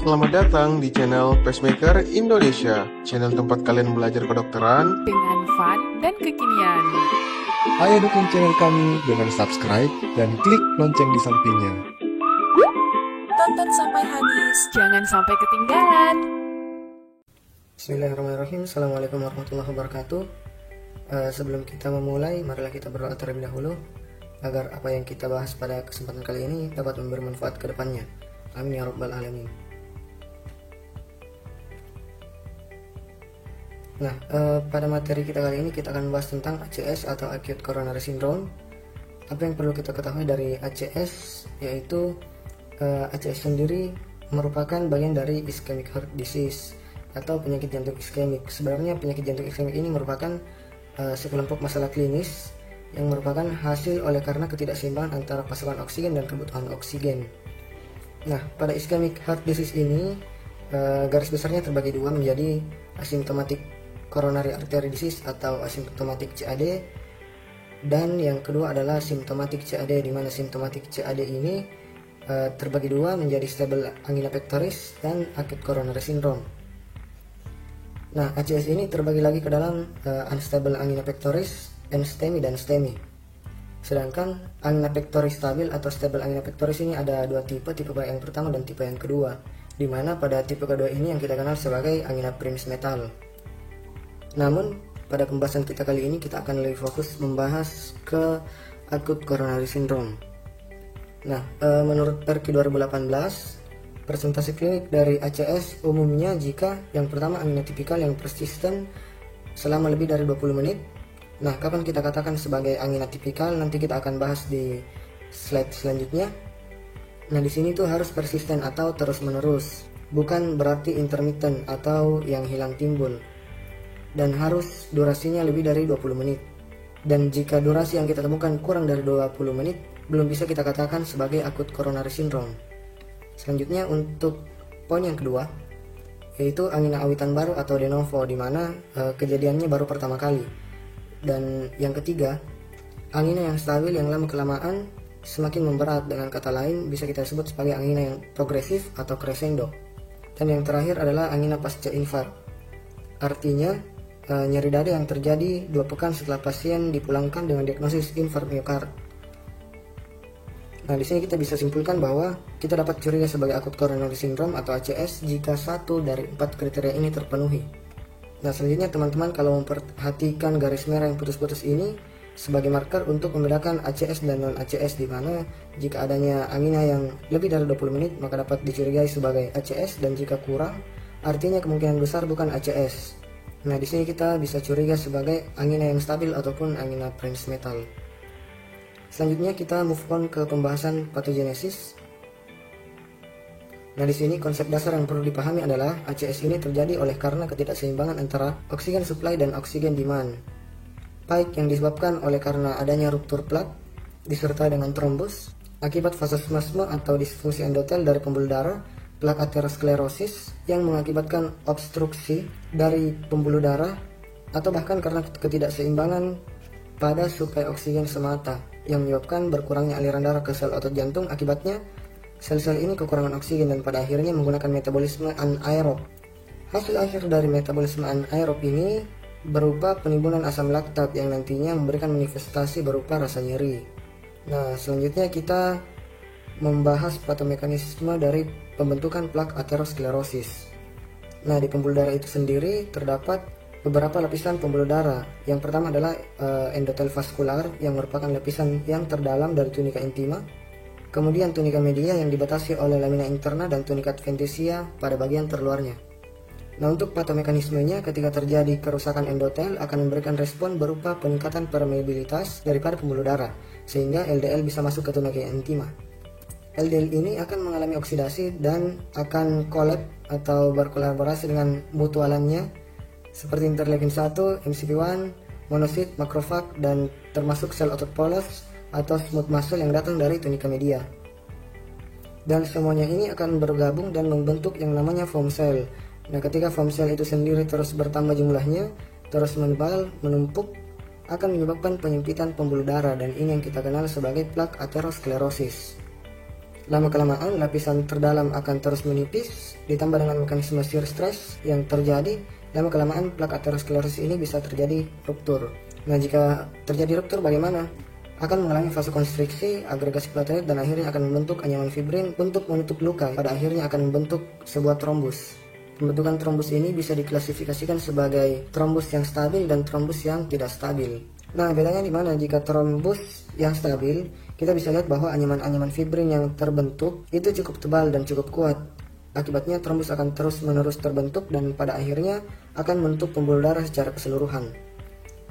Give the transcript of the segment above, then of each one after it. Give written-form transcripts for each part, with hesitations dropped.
Selamat datang di channel Pacemaker Indonesia, channel tempat kalian belajar kedokteran dengan fun dan kekinian. Ayo dukung channel kami dengan subscribe dan klik lonceng di sampingnya. Tonton sampai habis, jangan sampai ketinggalan. Bismillahirrahmanirrahim. Assalamualaikum warahmatullahi wabarakatuh. Sebelum kita memulai, marilah kita berdoa terlebih dahulu agar apa yang kita bahas pada kesempatan kali ini dapat memberi manfaat ke depannya. Amin ya rabbal alamin. Nah, pada materi kita kali ini kita akan bahas tentang ACS atau Acute Coronary Syndrome. Apa yang perlu kita ketahui dari ACS, yaitu ACS sendiri merupakan bagian dari ischemic heart disease atau penyakit jantung iskemik. Sebenarnya penyakit jantung iskemik ini merupakan sekelompok masalah klinis yang merupakan hasil oleh karena ketidakseimbangan antara pasokan oksigen dan kebutuhan oksigen. Nah, pada ischemic heart disease ini garis besarnya terbagi dua menjadi asymptomatic coronary artery disease atau asymptomatic CAD, dan yang kedua adalah symptomatic CAD, di mana symptomatic CAD ini terbagi dua menjadi stable angina pectoris dan acute coronary syndrome. Nah, ACS ini terbagi lagi ke dalam unstable angina pectoris, NSTEMI dan STEMI. Sedangkan angina pectoris stabil atau stable angina pectoris ini ada dua tipe yang pertama dan tipe yang kedua, di mana pada tipe kedua ini yang kita kenal sebagai angina Prince metal. Namun pada pembahasan kita kali ini kita akan lebih fokus membahas ke acute coronary syndrome. Nah, menurut PERKI 2018, presentasi klinik dari ACS umumnya jika yang pertama angina tipikal yang persisten selama lebih dari 20 menit. Nah, kapan kita katakan sebagai angina tipikal nanti kita akan bahas di slide selanjutnya. Nah, di sini tuh harus persisten atau terus-menerus, bukan berarti intermittent atau yang hilang timbul. Dan harus durasinya lebih dari 20 menit. Dan jika durasi yang kita temukan kurang dari 20 menit, belum bisa kita katakan sebagai acute coronary syndrome. Selanjutnya untuk poin yang kedua, yaitu angina awitan baru atau de novo, di mana kejadiannya baru pertama kali. Dan yang ketiga, angina yang stabil yang lama-kelamaan semakin memberat, dengan kata lain bisa kita sebut sebagai angina yang progresif atau crescendo. Dan yang terakhir adalah angina pasca infark. Artinya nyeri dada yang terjadi 2 pekan setelah pasien dipulangkan dengan diagnosis infark miokard. Nah, di sini kita bisa simpulkan bahwa kita dapat curiga sebagai acute coronary syndrome atau ACS jika 1 dari 4 kriteria ini terpenuhi. Nah, selanjutnya teman-teman kalau memperhatikan garis merah yang putus-putus ini sebagai marker untuk membedakan ACS dan non ACS, di mana jika adanya angina yang lebih dari 20 menit maka dapat dicurigai sebagai ACS, dan jika kurang artinya kemungkinan besar bukan ACS. Nah, di sini kita bisa curiga sebagai angina yang stabil ataupun angina Prince metal. Selanjutnya kita move on ke pembahasan patogenesis. Nah, di sini konsep dasar yang perlu dipahami adalah ACS ini terjadi oleh karena ketidakseimbangan antara oksigen supply dan oksigen demand, baik yang disebabkan oleh karena adanya ruptur plak disertai dengan trombus akibat vasospasme atau disfungsi endotel dari pembuluh darah, plak aterosklerosis yang mengakibatkan obstruksi dari pembuluh darah, atau bahkan karena ketidakseimbangan pada suplai oksigen semata yang menyebabkan berkurangnya aliran darah ke sel otot jantung. Akibatnya sel-sel ini kekurangan oksigen dan pada akhirnya menggunakan metabolisme anaerob. Hasil akhir dari metabolisme anaerob ini berupa penimbunan asam laktat yang nantinya memberikan manifestasi berupa rasa nyeri. Nah, selanjutnya kita membahas patomekanisme dari pembentukan plak aterosklerosis. Nah, di pembuluh darah itu sendiri terdapat beberapa lapisan pembuluh darah. Yang pertama adalah endotel vaskular yang merupakan lapisan yang terdalam dari tunika intima. Kemudian tunika media yang dibatasi oleh lamina interna dan tunika adventitia pada bagian terluarnya. Nah, untuk patomekanismenya ketika terjadi kerusakan endotel akan memberikan respon berupa peningkatan permeabilitas daripada pembuluh darah sehingga LDL bisa masuk ke tunika intima. LDL ini akan mengalami oksidasi dan akan kolab atau berkolaborasi dengan mutualannya seperti interleukin 1, MCP1, monosit, makrofag, dan termasuk sel otot polos atau smooth muscle yang datang dari tunika media. Dan semuanya ini akan bergabung dan membentuk yang namanya foam cell. Nah, ketika foam cell itu sendiri terus bertambah jumlahnya, terus menebal, menumpuk, akan menyebabkan penyempitan pembuluh darah, dan ini yang kita kenal sebagai plak aterosklerosis. Lama-kelamaan lapisan terdalam akan terus menipis, ditambah dengan mekanisme shear stress yang terjadi, lama-kelamaan plak aterosklerosis ini bisa terjadi ruptur. Nah, jika terjadi ruptur bagaimana? Akan mengalami fase konstriksi, agregasi platelet, dan akhirnya akan membentuk anyaman fibrin untuk menutup luka. Pada akhirnya akan membentuk sebuah trombus. Pembentukan trombus ini bisa diklasifikasikan sebagai trombus yang stabil dan trombus yang tidak stabil. Nah, bedanya di mana? Jika trombus yang stabil, kita bisa lihat bahwa anyaman-anyaman fibrin yang terbentuk itu cukup tebal dan cukup kuat. Akibatnya trombus akan terus-menerus terbentuk dan pada akhirnya akan menutup pembuluh darah secara keseluruhan.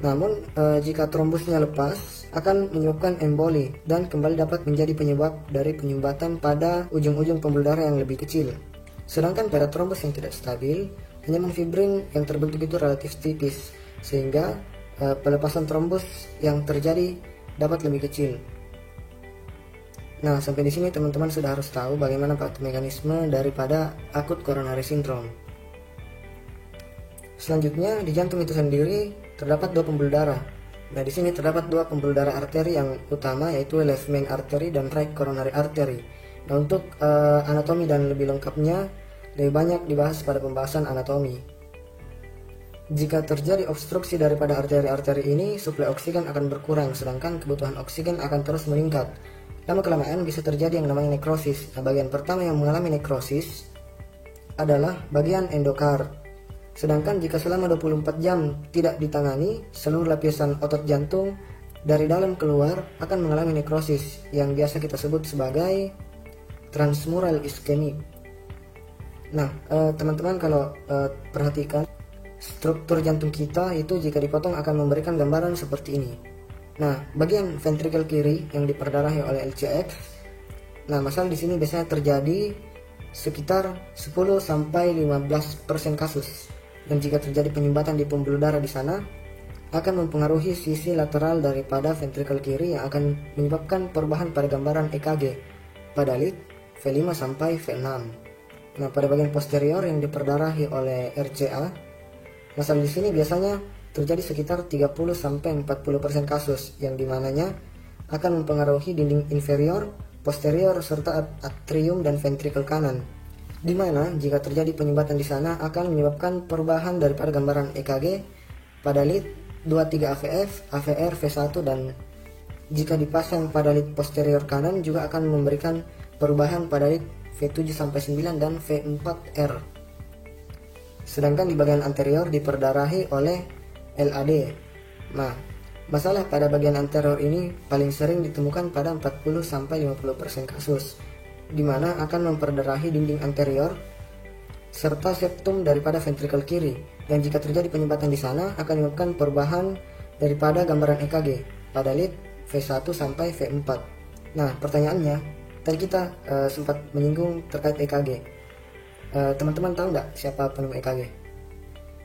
Namun, jika trombusnya lepas, akan menyebabkan emboli dan kembali dapat menjadi penyebab dari penyumbatan pada ujung-ujung pembuluh darah yang lebih kecil. Sedangkan pada trombus yang tidak stabil, anyaman fibrin yang terbentuk itu relatif tipis, sehingga pelepasan trombus yang terjadi dapat lebih kecil. Nah, sampai di sini teman-teman sudah harus tahu bagaimana mekanisme daripada akut coronary syndrome. Selanjutnya, di jantung itu sendiri terdapat dua pembuluh darah. Nah, di sini terdapat dua pembuluh darah arteri yang utama, yaitu left main artery dan right coronary artery. Nah, untuk anatomi dan lebih lengkapnya lebih banyak dibahas pada pembahasan anatomi. Jika terjadi obstruksi daripada arteri-arteri ini, suplai oksigen akan berkurang, sedangkan kebutuhan oksigen akan terus meningkat. Lama-kelamaan bisa terjadi yang namanya nekrosis. Nah, bagian pertama yang mengalami nekrosis adalah bagian endokard. Sedangkan jika selama 24 jam tidak ditangani, seluruh lapisan otot jantung dari dalam keluar akan mengalami nekrosis yang biasa kita sebut sebagai transmural ischemic. Nah, teman-teman kalau perhatikan struktur jantung kita itu jika dipotong akan memberikan gambaran seperti ini. Nah, bagian ventrikel kiri yang diperdarahi oleh LCX. Nah, masalah di sini biasanya terjadi sekitar 10-15% kasus. Dan jika terjadi penyumbatan di pembuluh darah di sana, akan mempengaruhi sisi lateral daripada ventrikel kiri yang akan menyebabkan perubahan pada gambaran EKG pada lead V5 sampai V6. Nah, pada bagian posterior yang diperdarahi oleh RCA, masalah di sini biasanya terjadi sekitar 30-40% kasus yang dimananya akan mempengaruhi dinding inferior, posterior, serta atrium dan ventrikel kanan. Di mana jika terjadi penyumbatan di sana akan menyebabkan perubahan daripada gambaran EKG pada lead 23 AVF, AVR, V1 dan jika dipasang pada lead posterior kanan juga akan memberikan perubahan pada lead V7 sampai 9 dan V4R. Sedangkan di bagian anterior diperdarahi oleh LAD. Nah, masalah pada bagian anterior ini paling sering ditemukan pada 40-50% kasus, di mana akan memperdarahi dinding anterior serta septum daripada ventrikel kiri. Dan jika terjadi penyumbatan di sana akan menyebabkan perubahan daripada gambaran EKG pada lead V1 sampai V4. Nah, pertanyaannya, tadi kita sempat menyinggung terkait EKG. Teman-teman tahu nggak siapa penemu EKG?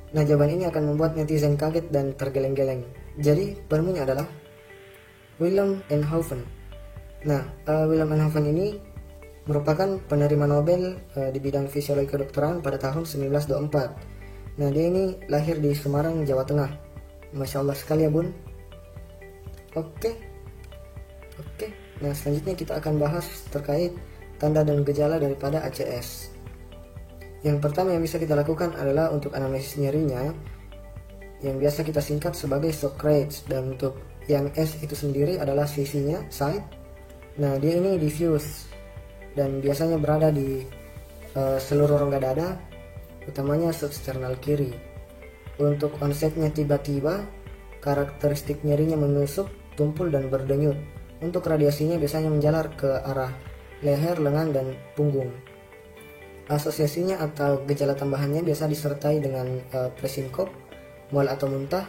Nah, jawaban ini akan membuat netizen kaget dan tergeleng-geleng. Jadi, penemunya adalah Willem Einthoven. Nah, Willem Einthoven ini merupakan penerima Nobel di bidang fisiologi kedokteran pada tahun 1924. Nah, dia ini lahir di Semarang, Jawa Tengah. Masya Allah sekali ya, Bun. Oke. Nah, selanjutnya kita akan bahas terkait tanda dan gejala daripada ACS. Yang pertama yang bisa kita lakukan adalah untuk anamnesis nyerinya, yang biasa kita singkat sebagai shock rates, dan untuk yang S itu sendiri adalah sisinya, side. Nah, dia ini diffuse dan biasanya berada di seluruh rongga dada, utamanya substernal kiri. Untuk onsetnya tiba-tiba, karakteristik nyerinya menusuk, tumpul dan berdenyut. Untuk radiasinya biasanya menjalar ke arah leher, lengan dan punggung. Asosiasinya atau gejala tambahannya biasa disertai dengan presinkop, mual atau muntah,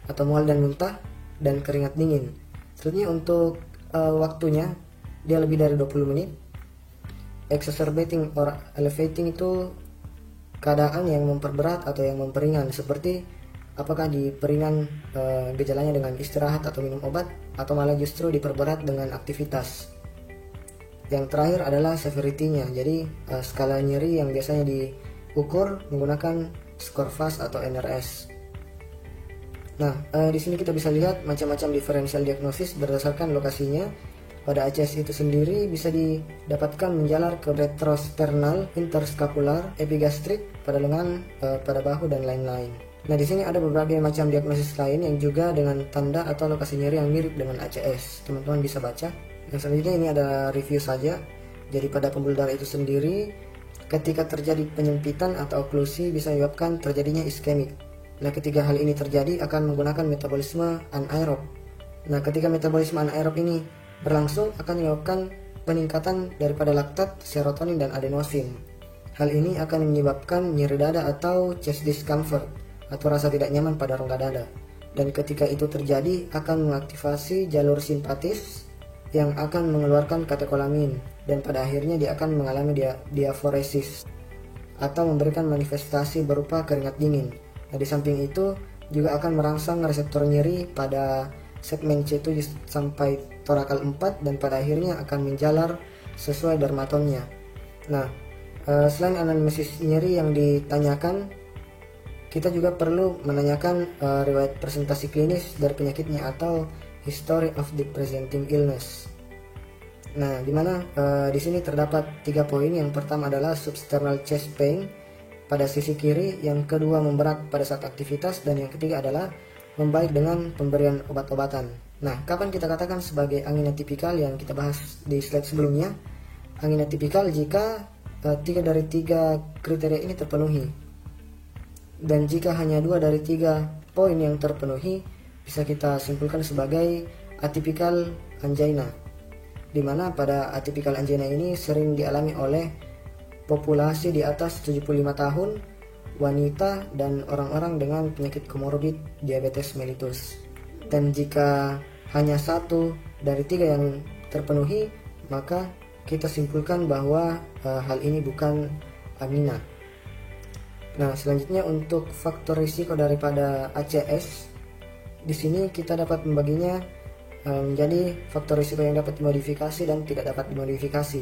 atau mual dan muntah, dan keringat dingin. Selanjutnya untuk waktunya, dia lebih dari 20 menit. Exacerbating or elevating itu keadaan yang memperberat atau yang memperingan, seperti apakah diperingan gejalanya dengan istirahat atau minum obat, atau malah justru diperberat dengan aktivitas. Yang terakhir adalah severity-nya, jadi skala nyeri yang biasanya diukur menggunakan skor FAS atau NRS. Nah, di sini kita bisa lihat macam-macam diferensial diagnosis berdasarkan lokasinya. pada ACS itu sendiri bisa didapatkan menjalar ke retrosternal, interscapular, epigastrik, pada lengan, pada bahu, dan lain-lain. Nah, di sini ada berbagai macam diagnosis lain yang juga dengan tanda atau lokasi nyeri yang mirip dengan ACS. Teman-teman bisa baca. Yang selanjutnya ini ada review saja. Jadi pada pembuluh darah itu sendiri, ketika terjadi penyempitan atau oklusi bisa menyebabkan terjadinya iskemik. Nah, ketika hal ini terjadi akan menggunakan metabolisme anaerob. Nah, ketika metabolisme anaerob ini berlangsung akan menyebabkan peningkatan daripada laktat, serotonin, dan adenosin. Hal ini akan menyebabkan nyeri dada atau chest discomfort atau rasa tidak nyaman pada rongga dada. Dan ketika itu terjadi akan mengaktifasi jalur simpatis yang akan mengeluarkan katekolamin, dan pada akhirnya dia akan mengalami diaforesis atau memberikan manifestasi berupa keringat dingin. Nah, di samping itu juga akan merangsang reseptor nyeri pada segmen C7 sampai torakal 4 dan pada akhirnya akan menjalar sesuai dermatomnya. Nah, selain anamnesis nyeri yang ditanyakan, kita juga perlu menanyakan riwayat presentasi klinis dari penyakitnya atau history of the presenting illness. Nah, dimana di sini terdapat 3 poin. Yang pertama adalah substernal chest pain pada sisi kiri, yang kedua memberat pada saat aktivitas, dan yang ketiga adalah membaik dengan pemberian obat-obatan. Nah, kapan kita katakan sebagai angina tipikal yang kita bahas di slide sebelumnya? Angina tipikal jika 3 dari 3 kriteria ini terpenuhi. Dan jika hanya 2 dari 3 poin yang terpenuhi, bisa kita simpulkan sebagai atypical angina. Di mana pada atypical angina ini sering dialami oleh populasi di atas 75 tahun, wanita, dan orang-orang dengan penyakit komorbid diabetes mellitus. Dan jika hanya 1 dari 3 yang terpenuhi, maka kita simpulkan bahwa hal ini bukan angina. Nah, selanjutnya untuk faktor risiko daripada ACS, di sini kita dapat membaginya menjadi faktor risiko yang dapat dimodifikasi dan tidak dapat dimodifikasi.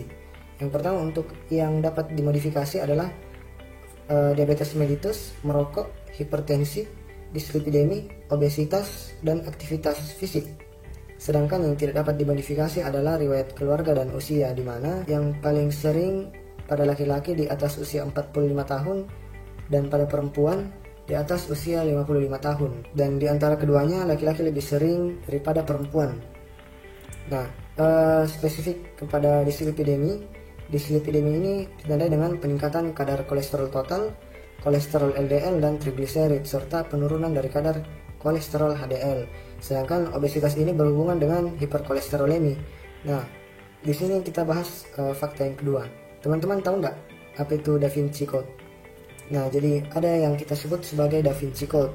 Yang pertama, untuk yang dapat dimodifikasi adalah diabetes mellitus, merokok, hipertensi, dislipidemi, obesitas, dan aktivitas fisik. Sedangkan yang tidak dapat dimodifikasi adalah riwayat keluarga dan usia, di mana yang paling sering pada laki-laki di atas usia 45 tahun dan pada perempuan di atas usia 55 tahun. Dan di antara keduanya laki-laki lebih sering daripada perempuan. Nah, spesifik kepada dislipidemi. Dislipidemi ini ditandai dengan peningkatan kadar kolesterol total, kolesterol LDL dan trigliserid, serta penurunan dari kadar kolesterol HDL. Sedangkan obesitas ini berhubungan dengan hiperkolesterolemi. Nah, di sini kita bahas fakta yang kedua. Teman-teman tahu nggak apa itu Da Vinci Code? Nah, jadi ada yang kita sebut sebagai Da Vinci Code.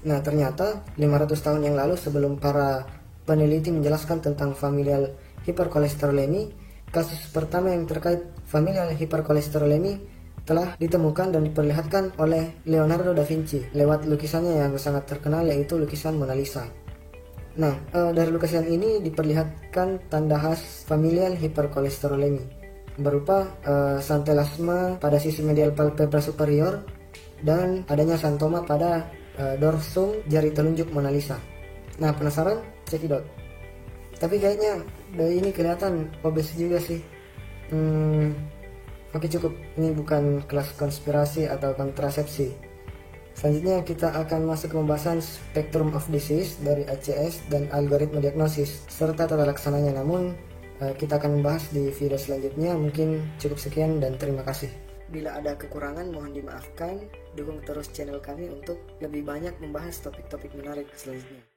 Nah, ternyata 500 tahun yang lalu sebelum para peneliti menjelaskan tentang familial hiperkolesterolemi, kasus pertama yang terkait familial hiperkolesterolemi telah ditemukan dan diperlihatkan oleh Leonardo da Vinci lewat lukisannya yang sangat terkenal, yaitu lukisan Mona Lisa. Nah, dari lukisan ini diperlihatkan tanda khas familial hiperkolesterolemi berupa santelasma pada sisi medial palpebra superior dan adanya santoma pada dorsum jari telunjuk Mona Lisa. Nah, penasaran? Cekidot. Tapi kayaknya dari ini kelihatan obes juga sih. Oke, cukup. Ini bukan kelas konspirasi atau kontrasepsi. Selanjutnya kita akan masuk ke pembahasan spectrum of disease dari ACS dan algoritma diagnosis serta tata laksananya. Namun kita akan membahas di video selanjutnya. Mungkin cukup sekian dan terima kasih. Bila ada kekurangan mohon dimaafkan. Dukung terus channel kami untuk lebih banyak membahas topik-topik menarik selanjutnya.